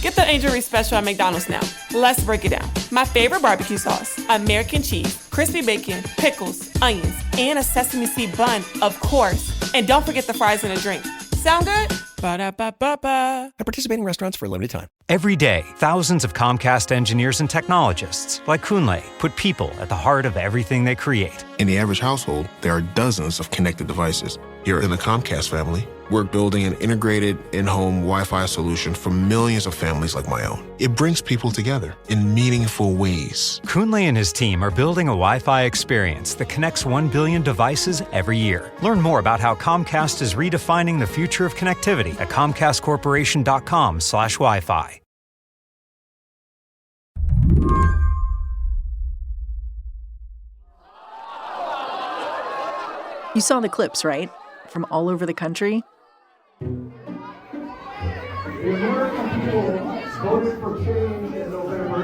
Get the Angel Reese special at McDonald's now. Let's break it down. My favorite barbecue sauce, American cheese, crispy bacon, pickles, onions, and a sesame seed bun, of course. And don't forget the fries and a drink. Sound good? Ba-da-ba-ba-ba. At participating restaurants for a limited time. Every day, thousands of Comcast engineers and technologists, like Kunle, put people at the heart of everything they create. In the average household, there are dozens of connected devices. Here in the Comcast family, we're building an integrated in-home Wi-Fi solution for millions of families like my own. It brings people together in meaningful ways. Kunle and his team are building a Wi-Fi experience that connects 1 billion devices every year. Learn more about how Comcast is redefining the future of connectivity at comcastcorporation.com/Wi-Fi. You saw the clips, right? From all over the country. The American people voted for change in November.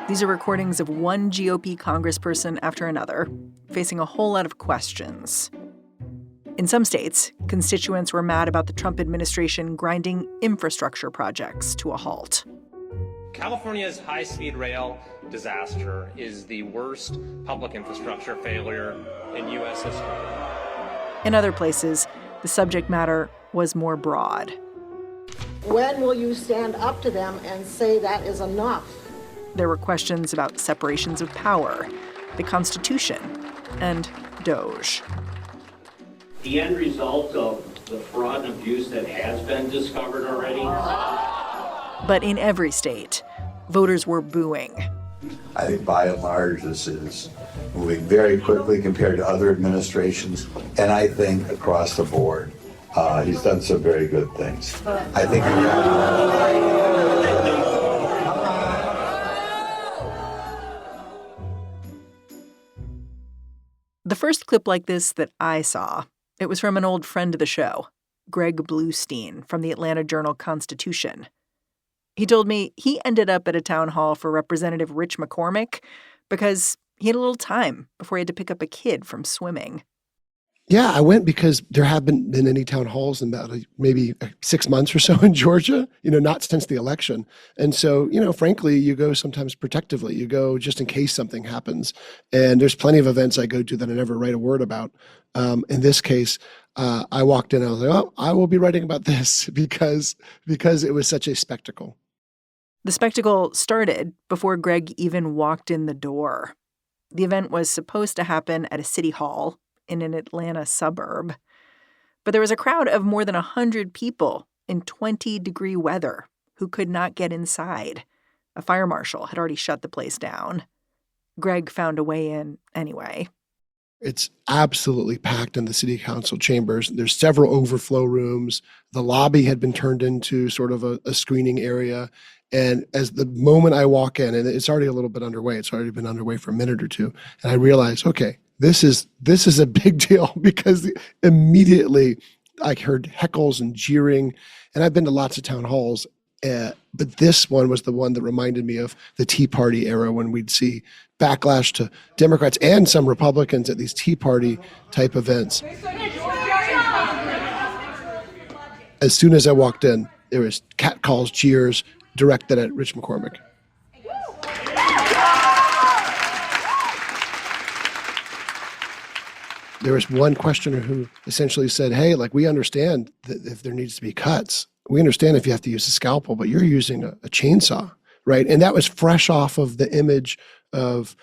These are recordings of one GOP congressperson after another, facing a whole lot of questions. In some states, constituents were mad about the Trump administration grinding infrastructure projects to a halt. California's high-speed rail disaster is the worst public infrastructure failure in U.S. history. In other places, the subject matter was more broad. When will you stand up to them and say that is enough? There were questions about separations of power, the Constitution, and DOGE. The end result of the fraud and abuse that has been discovered already. But in every state, voters were booing. I think by and large this is moving very quickly compared to other administrations, and I think across the board he's done some very good things. I think the first clip like this that I saw, it was from an old friend of the show, Greg Bluestein from the Atlanta Journal-Constitution. He told me he ended up at a town hall for Representative Rich McCormick because he had a little time before he had to pick up a kid from swimming. Yeah, I went because there haven't been any town halls in about maybe 6 months or so in Georgia, not since the election. And so, frankly, you go sometimes protectively. You go just in case something happens. And there's plenty of events I go to that I never write a word about. In this case, I walked in, I was like, oh, I will be writing about this because it was such a spectacle. The spectacle started before Greg even walked in the door. The event was supposed to happen at a city hall in an Atlanta suburb. But there was a crowd of more than 100 people in 20-degree weather who could not get inside. A fire marshal had already shut the place down. Greg found a way in anyway. It's absolutely packed in the city council chambers. There's several overflow rooms. The lobby had been turned into sort of a screening area. And as the moment I walk in, and it's already a little bit underway, it's already been underway for a minute or two, and I realize, okay, this is a big deal because immediately I heard heckles and jeering, and I've been to lots of town halls, but this one was the one that reminded me of the Tea Party era when we'd see backlash to Democrats and some Republicans at these Tea Party type events. As soon as I walked in, there was catcalls, jeers directed at Rich McCormick. There was one questioner who essentially said, hey, we understand that if there needs to be cuts, we understand if you have to use a scalpel, but you're using a chainsaw, right? And that was fresh off of the image of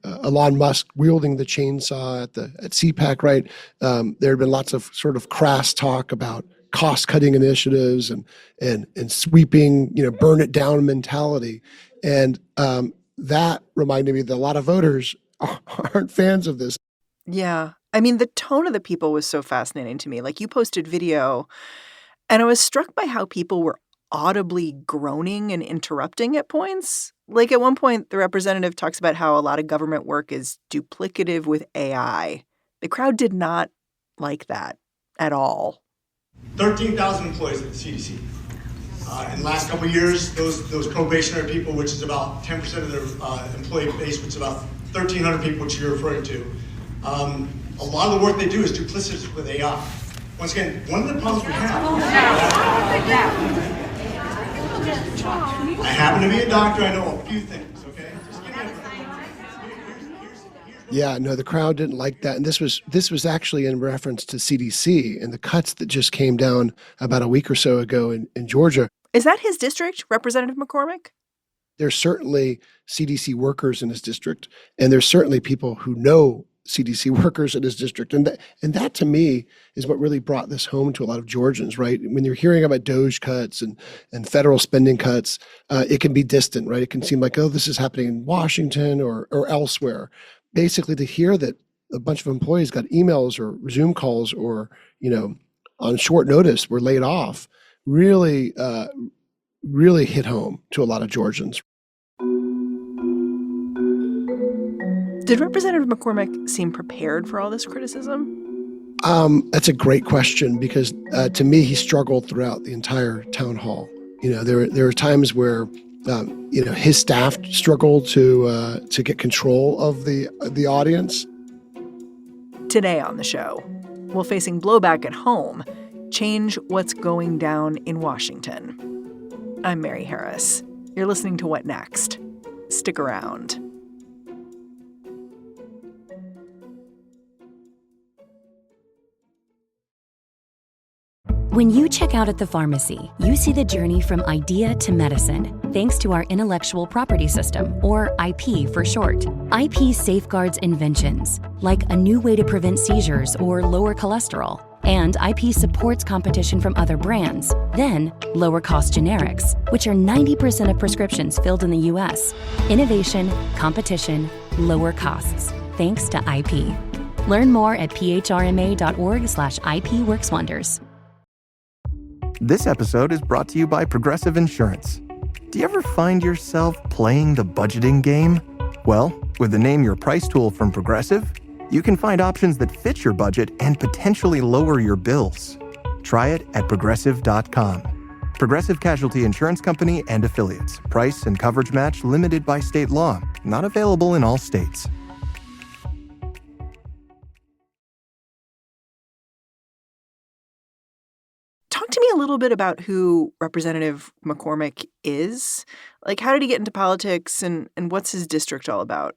Elon Musk wielding the chainsaw at CPAC, right? There had been lots of sort of crass talk about cost-cutting initiatives and sweeping, burn it down mentality. And that reminded me that a lot of voters aren't fans of this. Yeah. I mean, the tone of the people was so fascinating to me. You posted video, and I was struck by how people were audibly groaning and interrupting at points. At one point, the representative talks about how a lot of government work is duplicative with AI. The crowd did not like that at all. 13,000 employees at the CDC. In the last couple of years, those probationary people, which is about 10% of their employee base, which is about 1,300 people, which you're referring to, a lot of the work they do is duplicitous with AI. Once again, one of the problems we have. I happen to be a doctor. I know a few things, okay? Just give me a Yeah, no, the crowd didn't like that. And this was actually in reference to CDC and the cuts that just came down about a week or so ago in Georgia. Is that his district, Representative McCormick? There's certainly CDC workers in his district, and there's certainly people who know CDC workers in his district. And that to me is what really brought this home to a lot of Georgians, right? When you're hearing about DOGE cuts and federal spending cuts, it can be distant, right? It can seem like, oh, this is happening in Washington or elsewhere. Basically, to hear that a bunch of employees got emails or Zoom calls or, on short notice were laid off really hit home to a lot of Georgians. Did Representative McCormick seem prepared for all this criticism? That's a great question because to me, he struggled throughout the entire town hall. There are times where his staff struggled to get control of the audience. Today on the show, while facing blowback at home, change what's going down in Washington. I'm Mary Harris. You're listening to What Next? Stick around. When you check out at the pharmacy, you see the journey from idea to medicine, thanks to our intellectual property system, or IP for short. IP safeguards inventions, like a new way to prevent seizures or lower cholesterol. And IP supports competition from other brands, then lower cost generics, which are 90% of prescriptions filled in the U.S. Innovation, competition, lower costs, thanks to IP. Learn more at phrma.org/IP Works Wonders. This episode is brought to you by Progressive Insurance. Do you ever find yourself playing the budgeting game? Well, with the Name Your Price tool from Progressive, you can find options that fit your budget and potentially lower your bills. Try it at Progressive.com. Progressive Casualty Insurance Company and Affiliates. Price and coverage match limited by state law. Not available in all states. Talk to me a little bit about who Representative McCormick is. Like, how did he get into politics and what's his district all about?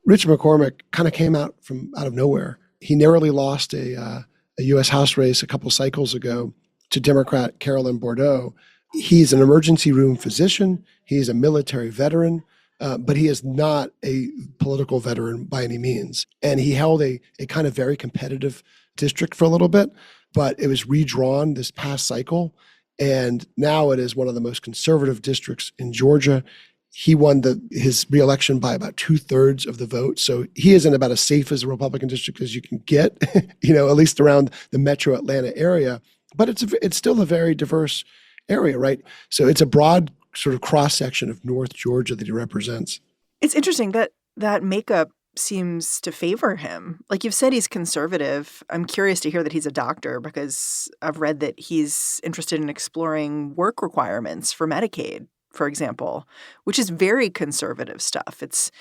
Rich McCormick kind of came out of nowhere. He narrowly lost a U.S. House race a couple cycles ago to Democrat Carolyn Bourdeaux. He's an emergency room physician. He's a military veteran, but he is not a political veteran by any means. And he held a kind of very competitive district for a little bit, but it was redrawn this past cycle. And now it is one of the most conservative districts in Georgia. He won his reelection by about 2/3 of the vote. So he is in about as safe as a Republican district as you can get, at least around the metro Atlanta area. But it's still a very diverse area, right? So it's a broad sort of cross-section of North Georgia that he represents. It's interesting that makeup seems to favor him. Like you've said, he's conservative. I'm curious to hear that he's a doctor because I've read that he's interested in exploring work requirements for Medicaid, for example, which is very conservative stuff. It's,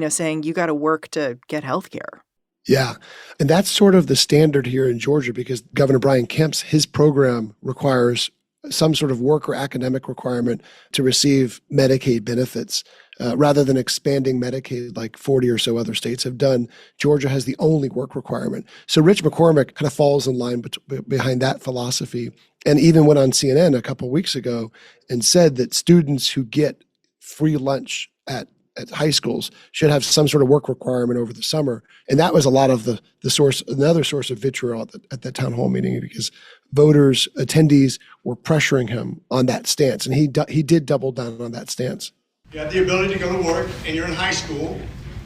saying you got to work to get health care. Yeah. And that's sort of the standard here in Georgia because Governor Brian Kemp's, his program requires some sort of work or academic requirement to receive Medicaid benefits. Rather than expanding Medicaid like 40 or so other states have done, Georgia has the only work requirement. So Rich McCormick kind of falls in line behind that philosophy and even went on CNN a couple of weeks ago and said that students who get free lunch at high schools should have some sort of work requirement over the summer. And that was a lot of the source, another source of vitriol at that town hall meeting because voters, attendees were pressuring him on that stance. And he did double down on that stance. You have the ability to go to work and you're in high school.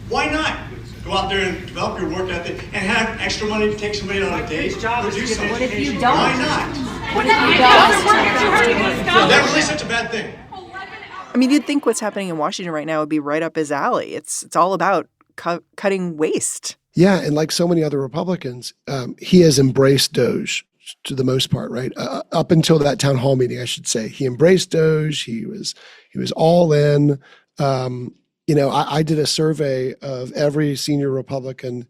Why not go out there and develop your work ethic and have extra money to take somebody on a date? What if you don't? Why not? What if you don't? Is that really such a bad thing? I mean, you'd think what's happening in Washington right now would be right up his alley. It's all about cutting waste. Yeah, and like so many other Republicans, he has embraced DOGE to the most part, right? Up until that town hall meeting, I should say. He embraced DOGE. He was all in. I did a survey of every senior Republican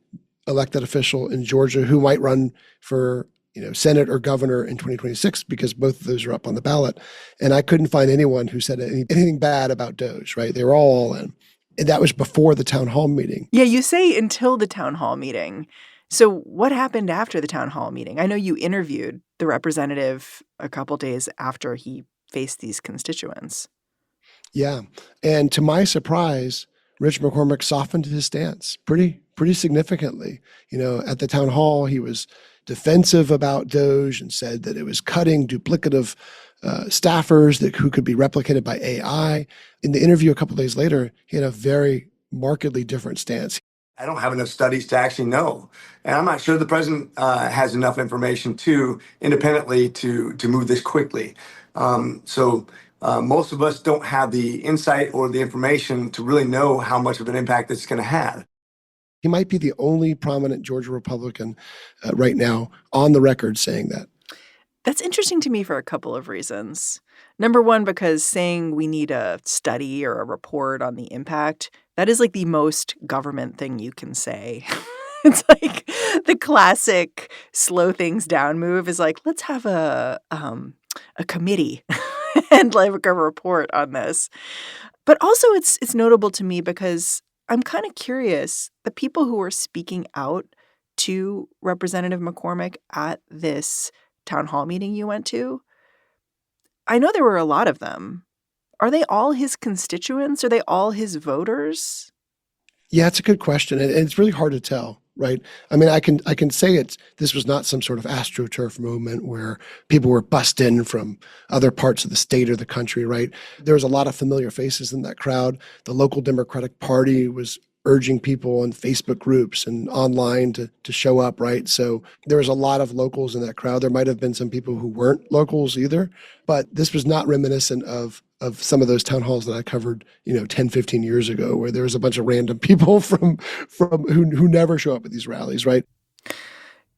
elected official in Georgia who might run for Senate or governor in 2026, because both of those are up on the ballot. And I couldn't find anyone who said anything bad about DOGE, right? They were all in. And that was before the town hall meeting. Yeah, you say until the town hall meeting. So what happened after the town hall meeting? I know you interviewed the representative a couple days after he faced these constituents. Yeah. And to my surprise, Rich McCormick softened his stance pretty significantly. At the town hall, he was defensive about DOGE and said that it was cutting duplicative staffers who could be replicated by AI. In the interview a couple days later, he had a very markedly different stance. I don't have enough studies to actually know. And I'm not sure the president has enough information independently to move this quickly. So most of us don't have the insight or the information to really know how much of an impact it's going to have. He might be the only prominent Georgia Republican right now on the record saying that. That's interesting to me for a couple of reasons. Number one, because saying we need a study or a report on the impact, that is like the most government thing you can say. It's like the classic slow things down move is like, let's have a committee and like a report on this. But also it's notable to me because I'm kind of curious, the people who were speaking out to Representative McCormick at this town hall meeting you went to, I know there were a lot of them. Are they all his constituents? Are they all his voters? Yeah, it's a good question. And it's really hard to tell, right? I mean, I can say this was not some sort of AstroTurf movement where people were bussed in from other parts of the state or the country, right? There was a lot of familiar faces in that crowd. The local Democratic Party was urging people in Facebook groups and online to show up, right? So there was a lot of locals in that crowd. There might have been some people who weren't locals either, but this was not reminiscent of some of those town halls that I covered, 10, 15 years ago, where there was a bunch of random people from who never show up at these rallies, right?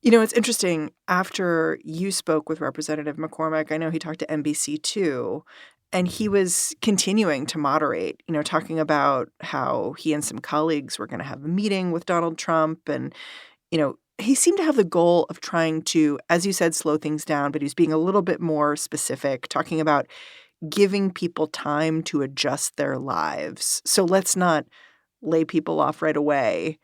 It's interesting. After you spoke with Representative McCormick, I know he talked to NBC too, and he was continuing to moderate, talking about how he and some colleagues were going to have a meeting with Donald Trump. And, he seemed to have the goal of trying to, as you said, slow things down, but he was being a little bit more specific, talking about giving people time to adjust their lives. So let's not lay people off right away.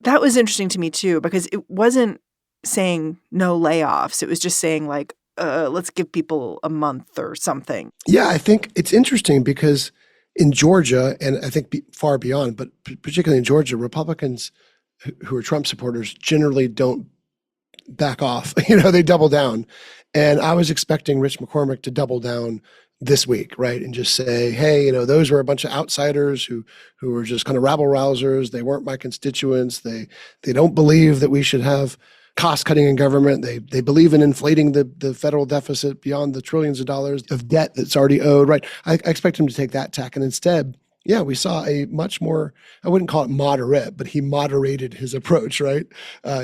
That was interesting to me too, because it wasn't saying no layoffs. It was just saying like, let's give people a month or something. Yeah, I think it's interesting because in Georgia, and I think far beyond, but particularly in Georgia, Republicans who are Trump supporters generally don't back off. They double down. And I was expecting Rich McCormick to double down this week, right? And just say, hey, those were a bunch of outsiders who were just kind of rabble-rousers. They weren't my constituents. They don't believe that we should have cost cutting in government. They believe in inflating the federal deficit beyond the trillions of dollars of debt that's already owed, right? I expect him to take that tack. And instead, we saw a much more, I wouldn't call it moderate, but he moderated his approach, right?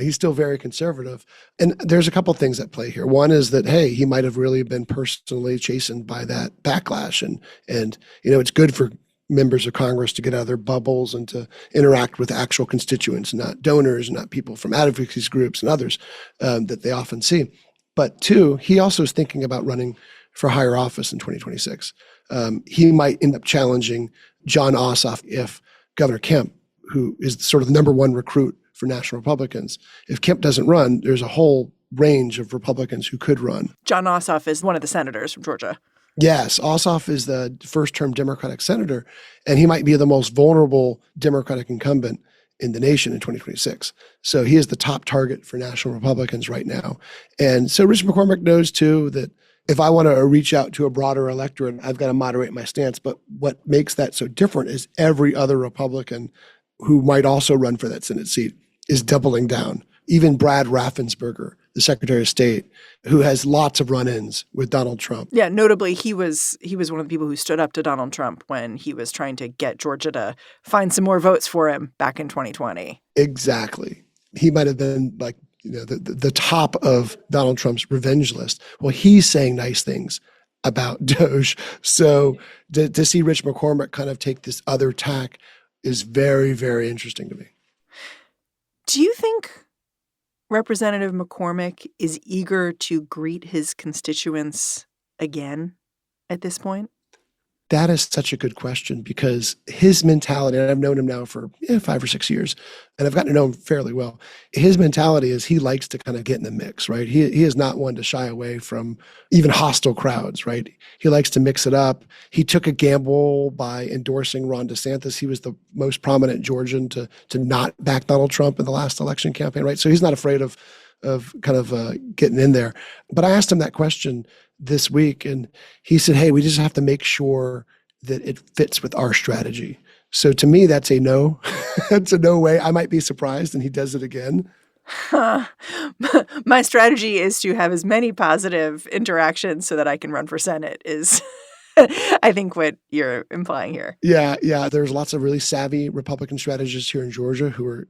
He's still very conservative. And there's a couple things at play here. One is that, hey, he might have really been personally chastened by that backlash. And it's good for members of Congress to get out of their bubbles and to interact with actual constituents, not donors, not people from advocacy groups and others that they often see. But two, he also is thinking about running for higher office in 2026. He might end up challenging John Ossoff if Governor Kemp, who is sort of the number one recruit for National Republicans, if Kemp doesn't run, there's a whole range of Republicans who could run. John Ossoff is one of the senators from Georgia. Yes, Ossoff is the first-term Democratic senator, and he might be the most vulnerable Democratic incumbent in the nation in 2026. So he is the top target for National Republicans right now. And so Rich McCormick knows, too, that if I want to reach out to a broader electorate, I've got to moderate my stance. But what makes that so different is every other Republican who might also run for that Senate seat is doubling down. Even Brad Raffensperger, the Secretary of State, who has lots of run-ins with Donald Trump. Yeah, notably, he was one of the people who stood up to Donald Trump when he was trying to get Georgia to find some more votes for him back in 2020. Exactly. He might have been like, the top of Donald Trump's revenge list. Well, he's saying nice things about DOGE. So to see Rich McCormick kind of take this other tack is very, very interesting to me. Do you think Representative McCormick is eager to greet his constituents again at this point? That is such a good question because his mentality, and I've known him now for 5 or 6 years, and I've gotten to know him fairly well. His mentality is he likes to kind of get in the mix, right? He is not one to shy away from even hostile crowds, right? He likes to mix it up. He took a gamble by endorsing Ron DeSantis. He was the most prominent Georgian to not back Donald Trump in the last election campaign, right? So he's not afraid of getting in there. But I asked him that question this week, and he said, hey, we just have to make sure that it fits with our strategy. So to me, that's a no. That's a no way. I might be surprised, and he does it again. My strategy is to have as many positive interactions so that I can run for Senate is, I think, what you're implying here. Yeah. There's lots of really savvy Republican strategists here in Georgia who are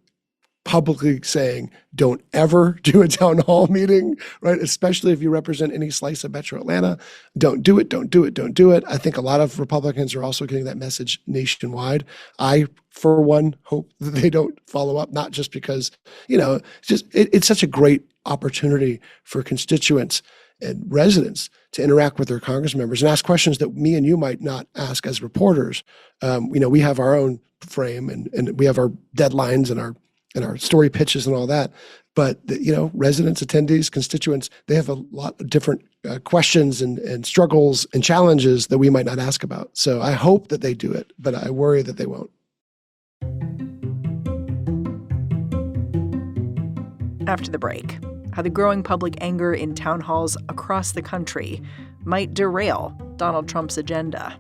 publicly saying, don't ever do a town hall meeting, right? Especially if you represent any slice of Metro Atlanta. Don't do it, don't do it, don't do it. I think a lot of Republicans are also getting that message nationwide. I, for one, hope that they don't follow up, not just because, it's such a great opportunity for constituents and residents to interact with their Congress members and ask questions that me and you might not ask as reporters. We have our own frame and we have our deadlines and our story pitches and all that. But, residents, attendees, constituents, they have a lot of different questions and struggles and challenges that we might not ask about. So I hope that they do it, but I worry that they won't. After the break, how the growing public anger in town halls across the country might derail Donald Trump's agenda.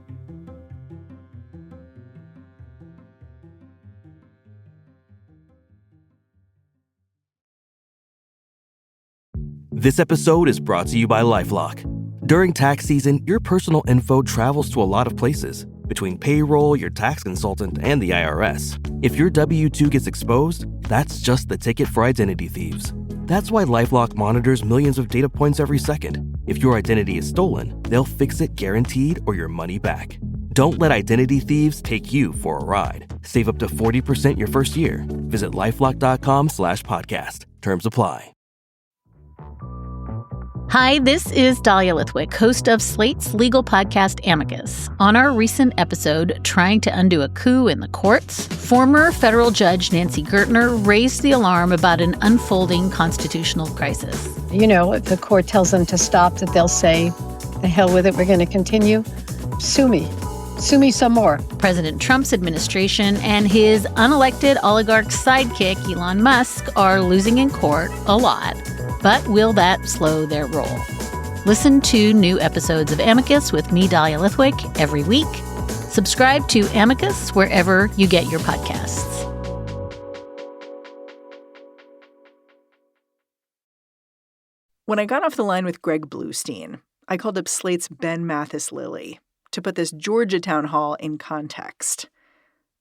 This episode is brought to you by LifeLock. During tax season, your personal info travels to a lot of places. Between payroll, your tax consultant, and the IRS. If your W-2 gets exposed, that's just the ticket for identity thieves. That's why LifeLock monitors millions of data points every second. If your identity is stolen, they'll fix it guaranteed or your money back. Don't let identity thieves take you for a ride. Save up to 40% your first year. Visit LifeLock.com/podcast. Terms apply. Hi, this is Dahlia Lithwick, host of Slate's legal podcast Amicus. On our recent episode, Trying to Undo a Coup in the Courts, former federal judge Nancy Gertner raised the alarm about an unfolding constitutional crisis. If the court tells them to stop, that they'll say, the hell with it, we're going to continue. Sue me. Sue me some more. President Trump's administration and his unelected oligarch sidekick, Elon Musk, are losing in court a lot. But will that slow their roll? Listen to new episodes of Amicus with me, Dahlia Lithwick, every week. Subscribe to Amicus wherever you get your podcasts. When I got off the line with Greg Bluestein, I called up Slate's Ben Mathis-Lilley to put this Georgia town hall in context.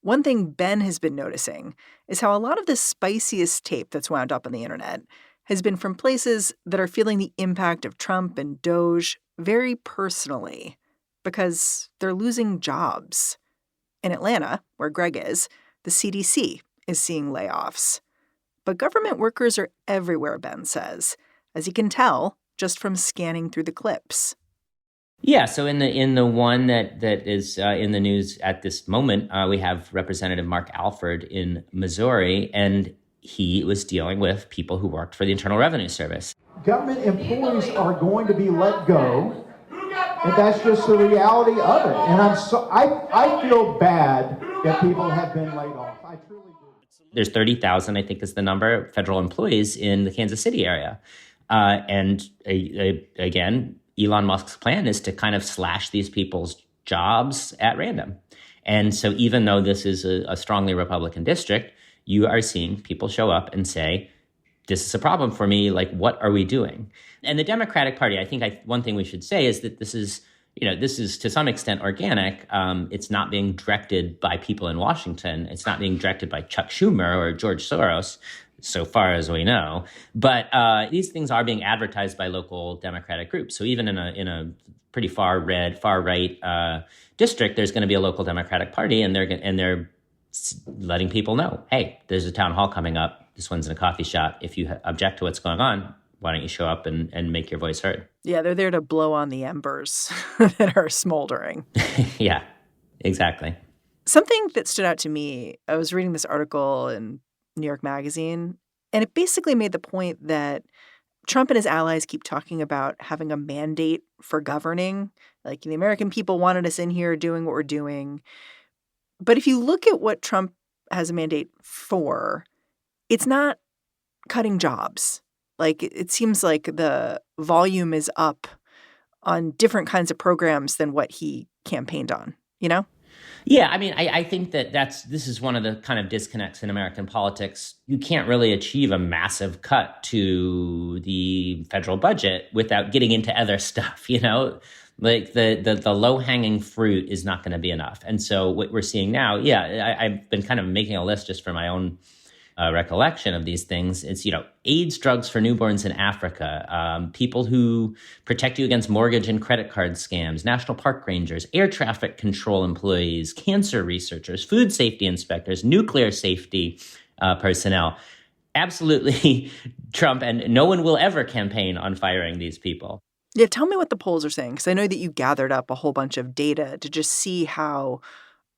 One thing Ben has been noticing is how a lot of the spiciest tape that's wound up on the internet has been from places that are feeling the impact of Trump and DOGE very personally because they're losing jobs. In Atlanta, where Greg is, the CDC is seeing layoffs. But government workers are everywhere, Ben says, as you can tell just from scanning through the clips. Yeah, so in the one that is in the news at this moment, we have Representative Mark Alford in Missouri, and he was dealing with people who worked for the Internal Revenue Service. Government employees are going to be let go, and that's just the reality of it. And I feel bad that people have been laid off. I truly do. There's 30,000, I think is the number, federal employees in the Kansas City area. Again, Elon Musk's plan is to kind of slash these people's jobs at random. And so even though this is a strongly Republican district, you are seeing people show up and say, this is a problem for me. Like, what are we doing? And the Democratic Party, I think one thing we should say is that this is to some extent organic. It's not being directed by people in Washington. It's not being directed by Chuck Schumer or George Soros, so far as we know. But these things are being advertised by local Democratic groups. So even in a pretty far right district, there's going to be a local Democratic Party, and they're letting people know, hey, there's a town hall coming up. this one's in a coffee shop. If you object to what's going on, why don't you show up and make your voice heard? Yeah, they're there to blow on the embers that are smoldering. Yeah, exactly. Something that stood out to me, I was reading this article in New York Magazine, and it basically made the point that Trump and his allies keep talking about having a mandate for governing. Like, the American people wanted us in here doing what we're doing. But if you look at what Trump has a mandate for, it's not cutting jobs. Like, it seems like the volume is up on different kinds of programs than what he campaigned on, you know? Yeah, I mean, I think that this is one of the kind of disconnects in American politics. You can't really achieve a massive cut to the federal budget without getting into other stuff, you know? Like the low-hanging fruit is not going to be enough. And so what we're seeing now, I've been kind of making a list just for my own recollection of these things. It's, AIDS drugs for newborns in Africa, people who protect you against mortgage and credit card scams, national park rangers, air traffic control employees, cancer researchers, food safety inspectors, nuclear safety personnel. Absolutely Trump, and no one will ever campaign on firing these people. Yeah, tell me what the polls are saying, because I know that you gathered up a whole bunch of data to just see how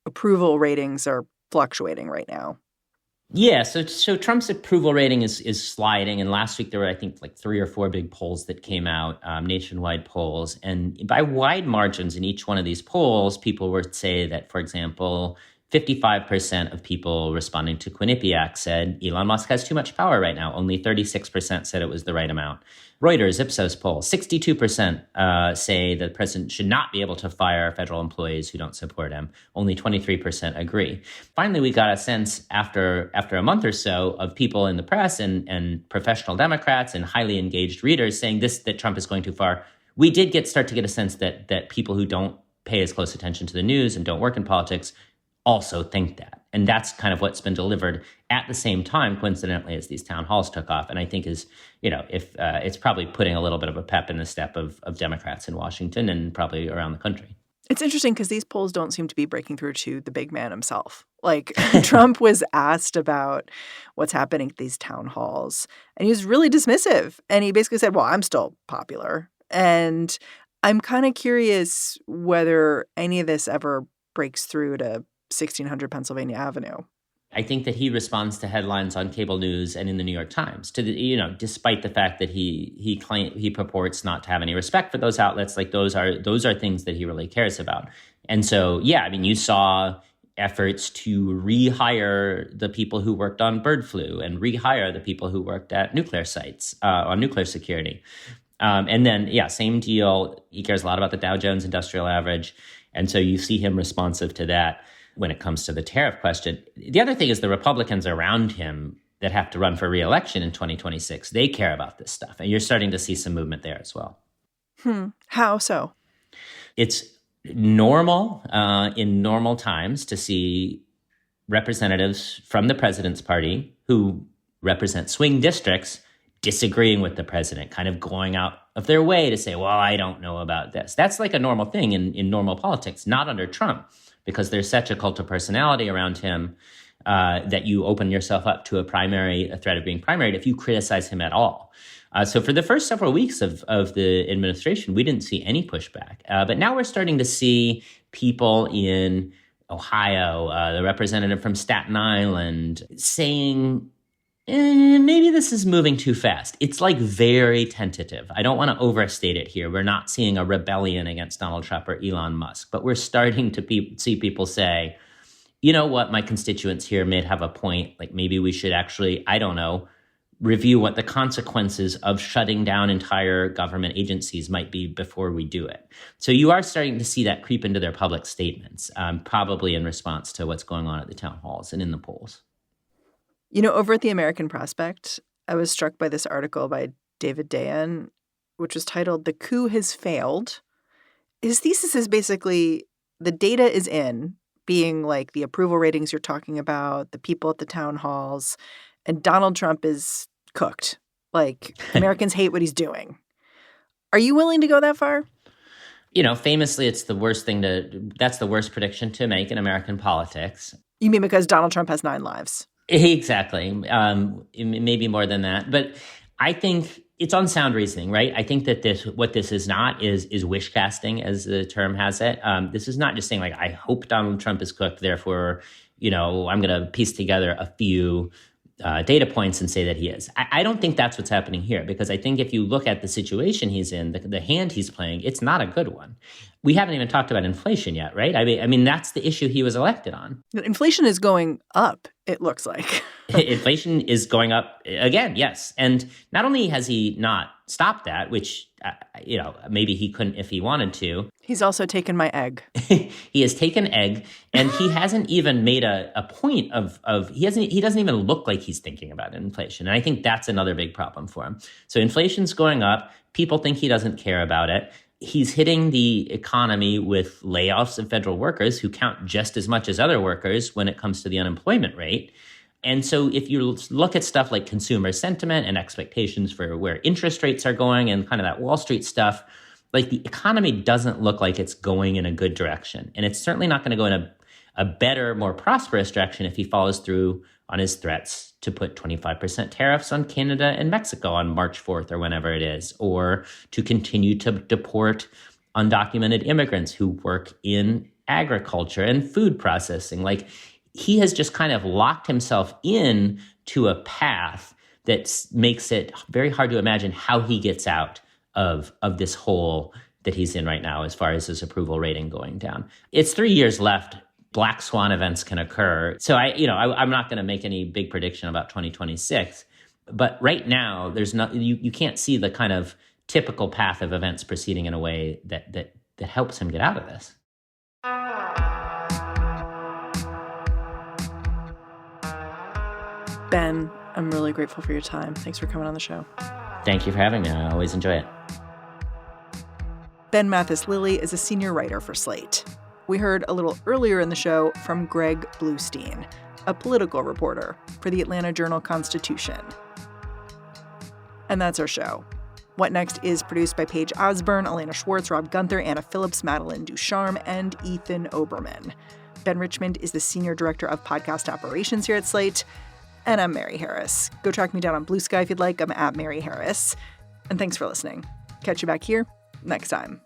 approval ratings are fluctuating right now. Yeah, so Trump's approval rating is sliding, and last week there were, I think, like 3 or 4 big polls that came out, nationwide polls, and by wide margins in each one of these polls, people would say that, for example, 55% of people responding to Quinnipiac said Elon Musk has too much power right now. Only 36% said it was the right amount. Reuters Ipsos poll, 62% say that the president should not be able to fire federal employees who don't support him. Only 23% agree. Finally, we got a sense after a month or so of people in the press and professional Democrats and highly engaged readers saying that Trump is going too far. We did start to get a sense that people who don't pay as close attention to the news and don't work in politics also think that. And that's kind of what's been delivered at the same time, coincidentally, as these town halls took off. And I think if it's probably putting a little bit of a pep in the step of Democrats in Washington and probably around the country. It's interesting because these polls don't seem to be breaking through to the big man himself. Like, Trump was asked about what's happening at these town halls, and he was really dismissive. And he basically said, well, I'm still popular. And I'm kind of curious whether any of this ever breaks through to 1600 Pennsylvania Avenue. I think that he responds to headlines on cable news and in the New York Times, despite the fact that he purports not to have any respect for those outlets. Like, those are things that he really cares about. And so, you saw efforts to rehire the people who worked on bird flu and rehire the people who worked at nuclear sites on nuclear security. And then, same deal. He cares a lot about the Dow Jones Industrial Average. And so you see him responsive to that when it comes to the tariff question. The other thing is the Republicans around him that have to run for re-election in 2026, they care about this stuff. And you're starting to see some movement there as well. How so? It's normal in normal times to see representatives from the president's party who represent swing districts disagreeing with the president, kind of going out of their way to say, well, I don't know about this. That's like a normal thing in normal politics, not under Trump, because there's such a cult of personality around him that you open yourself up to a threat of being primaried if you criticize him at all. So for the first several weeks of the administration, we didn't see any pushback. But now we're starting to see people in Ohio, the representative from Staten Island, saying, maybe this is moving too fast. It's like very tentative. I don't want to overstate it here. We're not seeing a rebellion against Donald Trump or Elon Musk, but we're starting to see people say, you know what, my constituents here may have a point. Like, maybe we should actually, review what the consequences of shutting down entire government agencies might be before we do it. So you are starting to see that creep into their public statements, probably in response to what's going on at the town halls and in the polls. Over at the American Prospect, I was struck by this article by David Dayen, which was titled "The Coup Has Failed." His thesis is basically the data is in, being like the approval ratings you're talking about, the people at the town halls, and Donald Trump is cooked. Like, Americans hate what he's doing. Are you willing to go that far? Famously, that's the worst prediction to make in American politics. You mean because Donald Trump has 9 lives? Exactly. Maybe more than that. But I think it's on sound reasoning, right? I think that what this is not is wish casting, as the term has it. This is not just saying like, I hope Donald Trump is cooked, therefore, I'm going to piece together a few data points and say that he is. I don't think that's what's happening here, because I think if you look at the situation he's in, the hand he's playing, it's not a good one. We haven't even talked about inflation yet, right? I mean, that's the issue he was elected on. Inflation is going up, it looks like. Inflation is going up again, yes. And not only has he not stopped that, which, maybe he couldn't if he wanted to. He's also taken my egg. He has taken egg, and he hasn't even made a point of he doesn't even look like he's thinking about inflation. And I think that's another big problem for him. So inflation's going up. People think he doesn't care about it. He's hitting the economy with layoffs of federal workers who count just as much as other workers when it comes to the unemployment rate. And so if you look at stuff like consumer sentiment and expectations for where interest rates are going and kind of that Wall Street stuff, like the economy doesn't look like it's going in a good direction. And it's certainly not going to go in a better, more prosperous direction if he follows through on his threats to put 25% tariffs on Canada and Mexico on March 4th or whenever it is, or to continue to deport undocumented immigrants who work in agriculture and food processing. Like, he has just kind of locked himself in to a path that makes it very hard to imagine how he gets out of this hole that he's in right now as far as his approval rating going down. It's 3 years left. Black swan events can occur. So I'm not going to make any big prediction about 2026. But right now, there's not you can't see the kind of typical path of events proceeding in a way that helps him get out of this. Ben, I'm really grateful for your time. Thanks for coming on the show. Thank you for having me. I always enjoy it. Ben Mathis-Lilley is a senior writer for Slate. We heard a little earlier in the show from Greg Bluestein, a political reporter for the Atlanta Journal-Constitution. And that's our show. What Next is produced by Paige Osburn, Elena Schwartz, Rob Gunther, Anna Phillips, Madeline Ducharme, and Ethan Oberman. Ben Richmond is the senior director of podcast operations here at Slate. And I'm Mary Harris. Go track me down on Blue Sky if you'd like. I'm at Mary Harris. And thanks for listening. Catch you back here next time.